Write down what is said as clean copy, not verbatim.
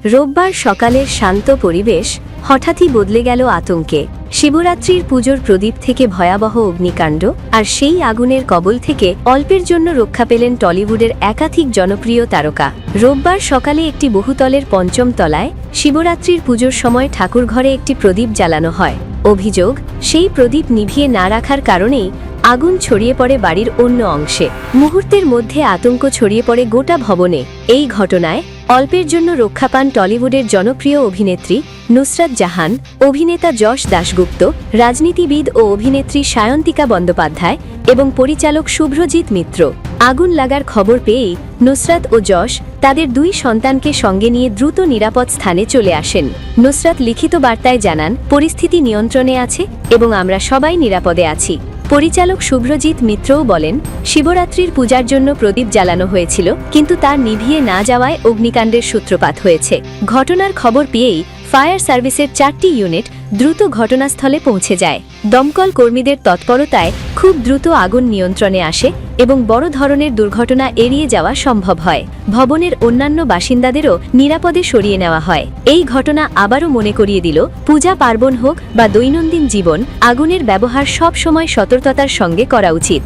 রোববার সকালের শান্ত পরিবেশ হঠাৎই বদলে গেল আতঙ্কে। শিবরাত্রির পুজোর প্রদীপ থেকে ভয়াবহ অগ্নিকাণ্ড আর সেই আগুনের কবল থেকে অল্পের জন্য রক্ষা পেলেন টলিউডের একাধিক জনপ্রিয় তারকা। রোববার সকালে একটি বহুতলের পঞ্চম তলায় শিবরাত্রির পুজোর সময় ঠাকুরঘরে একটি প্রদীপ জ্বালানো হয়। অভিযোগ, সেই প্রদীপ নিভিয়ে না রাখার কারণেই আগুন ছড়িয়ে পড়ে বাড়ির অন্য অংশে। মুহূর্তের মধ্যে আতঙ্ক ছড়িয়ে পড়ে গোটা ভবনে। এই ঘটনায় অল্পের জন্য রক্ষা পান টলিউডের জনপ্রিয় অভিনেত্রী নুসরাত জাহান, অভিনেতা যশ দাশগুপ্ত, রাজনীতিবিদ ও অভিনেত্রী সায়ন্তিকা বন্দ্যোপাধ্যায় এবং পরিচালক শুভ্রজিৎ মিত্র। আগুন লাগার খবর পেয়েই নুসরাত ও যশ তাদের দুই সন্তানকে সঙ্গে নিয়ে দ্রুত নিরাপদ স্থানে চলে আসেন। নুসরাত লিখিত বার্তায় জানান, পরিস্থিতি নিয়ন্ত্রণে আছে এবং আমরা সবাই নিরাপদে আছি। পরিচালক শুভ্রজিৎ মিত্রও বলেন, শিবরাত্রির পূজার জন্য প্রদীপ জ্বালানো হয়েছিল, কিন্তু তা নিভিয়ে না যাওয়ায় অগ্নিকাণ্ডের সূত্রপাত হয়েছে। ঘটনার খবর পেয়েই ফায়ার সার্ভিসের 4টি ইউনিট দ্রুত ঘটনাস্থলে পৌঁছে যায়। দমকল কর্মীদের তৎপরতায় খুব দ্রুত আগুন নিয়ন্ত্রণে আসে এবং বড় ধরনের দুর্ঘটনা এড়িয়ে যাওয়া সম্ভব হয়। ভবনের অন্যান্য বাসিন্দাদেরও নিরাপদে সরিয়ে নেওয়া হয়। এই ঘটনা আবারও মনে করিয়ে দিল, পূজা পার্বণ হোক বা দৈনন্দিন জীবন, আগুনের ব্যবহার সব সময় সতর্কতার সঙ্গে করা উচিত।